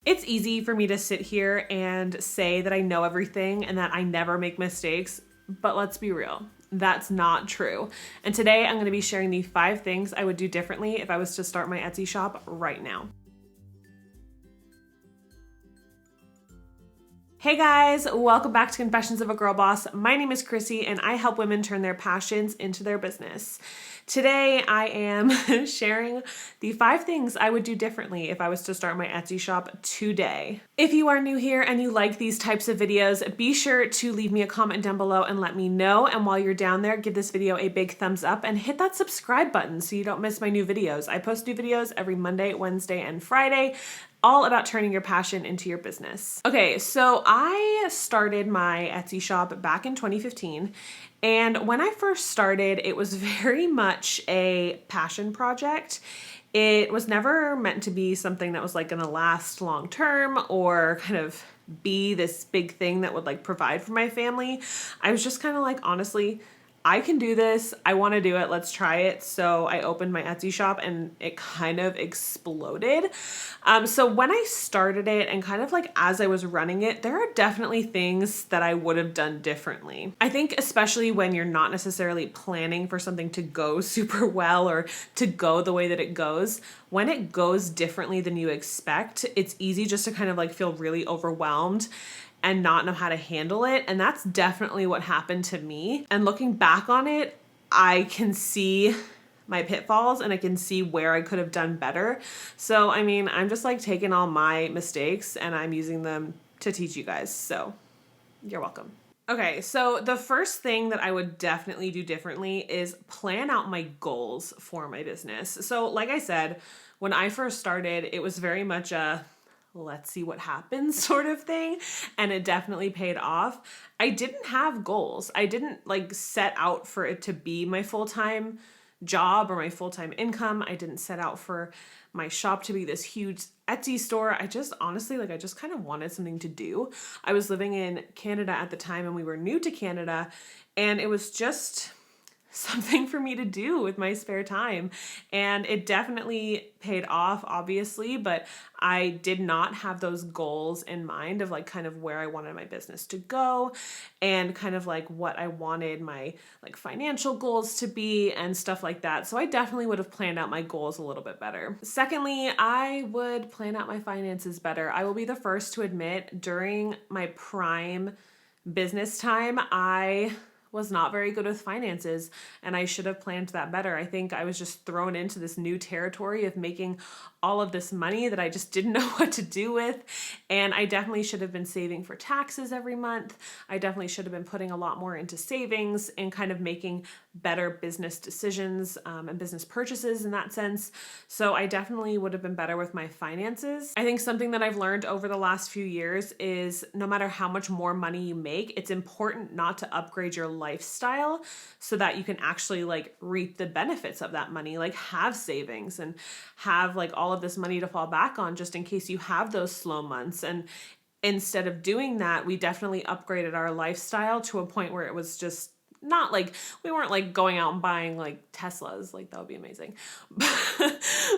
It's easy for me to sit here and say that I know everything and that I never make mistakes, but let's be real. That's not true. And today I'm going to be sharing the 5 things I would do differently if I was to start my Etsy shop right now. Hey guys, welcome back to Confessions of a Girl Boss. My name is Chrissy and I help women turn their passions into their business. Today I am sharing the 5 things I would do differently if I was to start my Etsy shop today. If you are new here and you like these types of videos, be sure to leave me a comment down below and let me know. And while you're down there, give this video a big thumbs up and hit that subscribe button so you don't miss my new videos. I post new videos every Monday, Wednesday, and Friday, all about turning your passion into your business. Okay, so I started my Etsy shop back in 2015. And when I first started, it was very much a passion project. It was never meant to be something that was like gonna last long term or kind of be this big thing that would like provide for my family. I was just kind of like, honestly, I can do this. I want to do it. Let's try it. So I opened my Etsy shop and it kind of exploded. So when I started it and kind of like as I was running it, there are definitely things that I would have done differently. I think especially when you're not necessarily planning for something to go super well or to go the way that it goes, when it goes differently than you expect, it's easy just to kind of like feel really overwhelmed and not know how to handle it. And that's definitely what happened to me. And looking back on it, I can see my pitfalls and I can see where I could have done better. So, I mean, I'm just like taking all my mistakes and I'm using them to teach you guys. So you're welcome. Okay, so the first thing that I would definitely do differently is plan out my goals for my business. So like I said, when I first started, it was very much a let's see what happens sort of thing. And it definitely paid off. I didn't have goals. I didn't like set out for it to be my full-time job or my full-time income. I didn't set out for my shop to be this huge Etsy store. I just honestly, like, I just kind of wanted something to do. I was living in Canada at the time and we were new to Canada and it was just something for me to do with my spare time. And it definitely paid off, obviously, but I did not have those goals in mind of like kind of where I wanted my business to go and kind of like what I wanted my like financial goals to be and stuff like that. So I definitely would have planned out my goals a little bit better. Secondly, I would plan out my finances better. I will be the first to admit during my prime business time, I was not very good with finances and I should have planned that better. I think I was just thrown into this new territory of making all of this money that I just didn't know what to do with. And I definitely should have been saving for taxes every month. I definitely should have been putting a lot more into savings and kind of making better business decisions and business purchases in that sense. So I definitely would have been better with my finances. I think something that I've learned over the last few years is no matter how much more money you make, it's important not to upgrade your lifestyle so that you can actually like reap the benefits of that money, like have savings and have like all of this money to fall back on just in case you have those slow months. And instead of doing that, we definitely upgraded our lifestyle to a point where it was just not like we weren't like going out and buying like Teslas, like that would be amazing.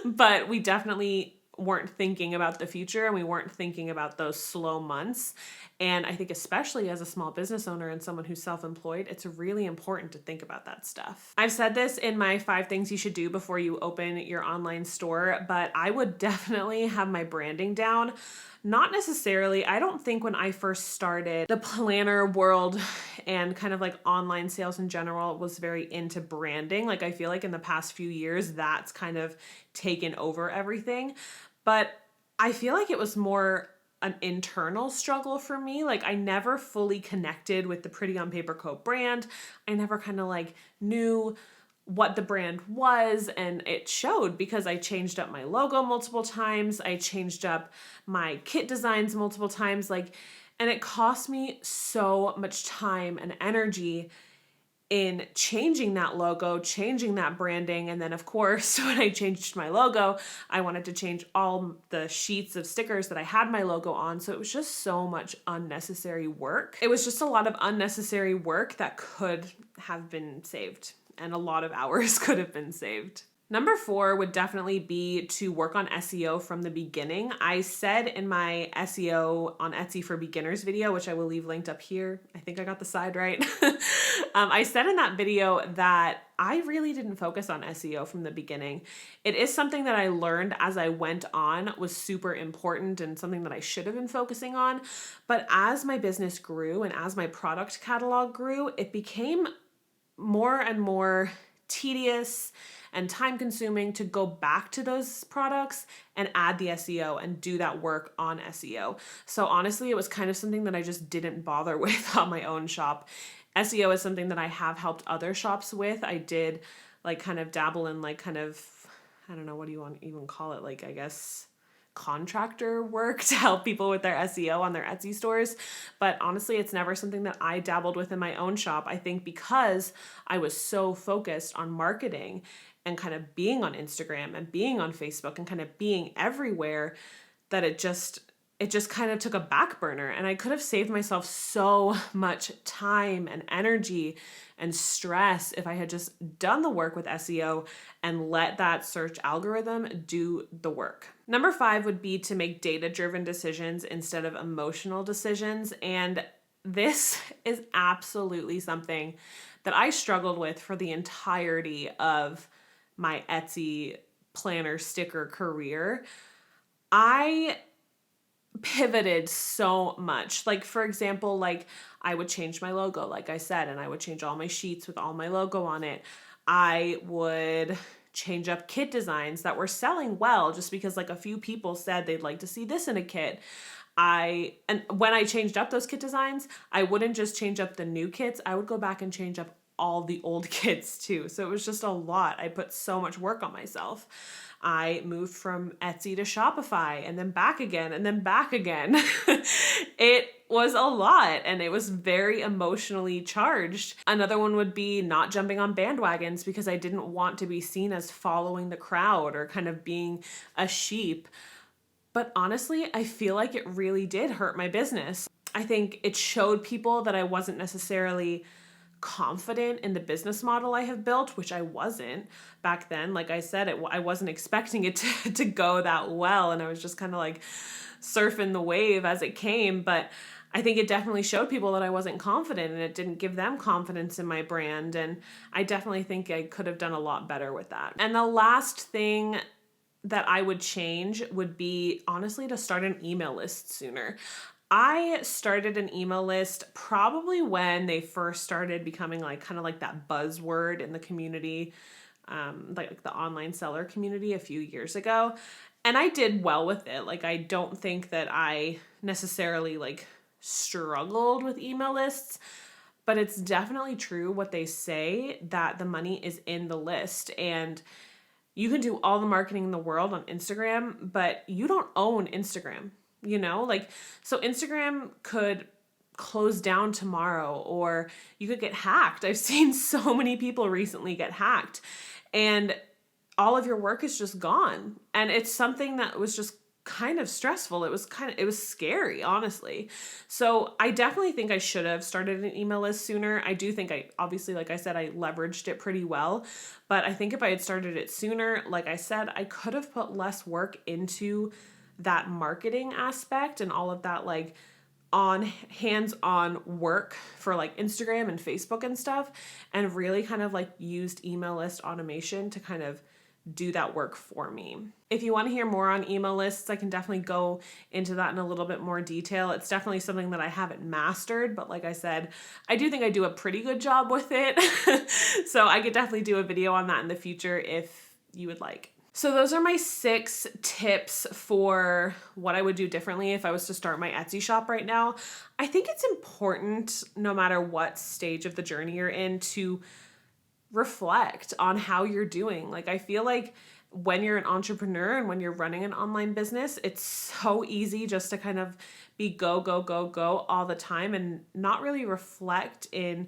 But we definitely weren't thinking about the future and we weren't thinking about those slow months. And I think especially as a small business owner and someone who's self-employed, it's really important to think about that stuff. I've said this in my 5 things you should do before you open your online store, but I would definitely have my branding down. Not necessarily. I don't think when I first started, the planner world and kind of like online sales in general was very into branding. Like I feel like in the past few years, that's kind of taken over everything. But I feel like it was more an internal struggle for me. Like I never fully connected with the Pretty on Paper Co brand. I never kind of like knew what the brand was, and it showed because I changed up my logo multiple times. I changed up my kit designs multiple times, like, and it cost me so much time and energy in changing that logo, changing that branding. And then of course, when I changed my logo, I wanted to change all the sheets of stickers that I had my logo on. So it was just so much unnecessary work. It was just a lot of unnecessary work that could have been saved and a lot of hours could have been saved. Number 4 would definitely be to work on SEO from the beginning. I said in my SEO on Etsy for beginners video, which I will leave linked up here. I think I got the side right. I said in that video that I really didn't focus on SEO from the beginning. It is something that I learned as I went on, was super important and something that I should have been focusing on. But as my business grew and as my product catalog grew, it became more and more tedious and time consuming to go back to those products and add the SEO and do that work on SEO. So honestly, it was kind of something that I just didn't bother with on my own shop. SEO is something that I have helped other shops with. I did like kind of dabble in like kind of, I don't know, what do you want to even call it? Like, I guess contractor work to help people with their SEO on their Etsy stores. But honestly, it's never something that I dabbled with in my own shop. I think because I was so focused on marketing and kind of being on Instagram and being on Facebook and kind of being everywhere, that it just kind of took a back burner, and I could have saved myself so much time and energy and stress if I had just done the work with SEO and let that search algorithm do the work. Number 5 would be to make data-driven decisions instead of emotional decisions. And this is absolutely something that I struggled with for the entirety of my Etsy planner sticker career. I pivoted so much. Like, for example, like I would change my logo, like I said, and I would change all my sheets with all my logo on it. I would change up kit designs that were selling well just because like a few people said they'd like to see this in a kit. And when I changed up those kit designs, I wouldn't just change up the new kits. I would go back and change up all the old kits too. So it was just a lot. I put so much work on myself. I moved from Etsy to Shopify and then back again and then back again. It was a lot and it was very emotionally charged. Another one would be not jumping on bandwagons because I didn't want to be seen as following the crowd or kind of being a sheep. But honestly, I feel like it really did hurt my business. I think it showed people that I wasn't necessarily confident in the business model I have built, which I wasn't back then. Like I said, I wasn't expecting it to go that well. And I was just kind of like surfing the wave as it came. But I think it definitely showed people that I wasn't confident and it didn't give them confidence in my brand. And I definitely think I could have done a lot better with that. And the last thing that I would change would be honestly to start an email list sooner. I started an email list probably when they first started becoming like kind of like that buzzword in the community, like the online seller community a few years ago. And I did well with it. Like, I don't think that I necessarily like struggled with email lists, but it's definitely true what they say that the money is in the list. And you can do all the marketing in the world on Instagram, but you don't own Instagram. You know, like, so Instagram could close down tomorrow or you could get hacked. I've seen so many people recently get hacked and all of your work is just gone. And it's something that was just kind of stressful. It was scary, honestly. So I definitely think I should have started an email list sooner. I do think obviously, like I said, I leveraged it pretty well, but I think if I had started it sooner, like I said, I could have put less work into that marketing aspect and all of that like hands-on work for like Instagram and Facebook and stuff, and really kind of like used email list automation to kind of do that work for me. If you want to hear more on email lists, I can definitely go into that in a little bit more detail. It's definitely something that I haven't mastered, but like I said, I do think I do a pretty good job with it. So I could definitely do a video on that in the future if you would like. So those are my 6 tips for what I would do differently if I was to start my Etsy shop right now. I think it's important, no matter what stage of the journey you're in, to reflect on how you're doing. Like, I feel like when you're an entrepreneur and when you're running an online business, it's so easy just to kind of be go, go, go, go all the time and not really reflect in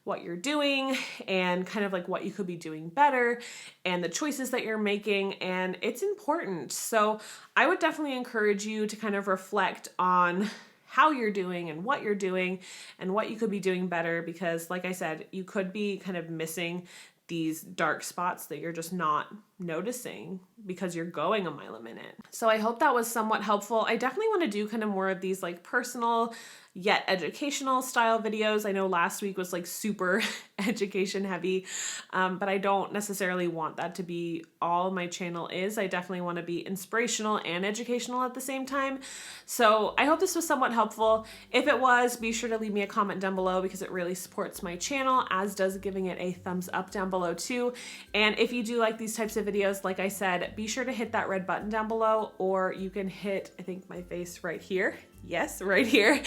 what you're doing and kind of like what you could be doing better and the choices that you're making. And it's important. So I would definitely encourage you to kind of reflect on how you're doing and what you could be doing better, because like I said, you could be kind of missing these dark spots that you're just not noticing because you're going a mile a minute. So I hope that was somewhat helpful. I definitely want to do kind of more of these like personal yet educational style videos. I know last week was like super education heavy, but I don't necessarily want that to be all my channel is. I definitely want to be inspirational and educational at the same time. So I hope this was somewhat helpful. If it was, be sure to leave me a comment down below because it really supports my channel, as does giving it a thumbs up down below too. And if you do like these types of videos, like I said, be sure to hit that red button down below, or you can hit, I think, my face right here. Yes, right here.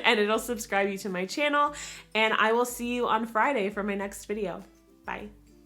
And it'll subscribe you to my channel. And I will see you on Friday for my next video. Bye.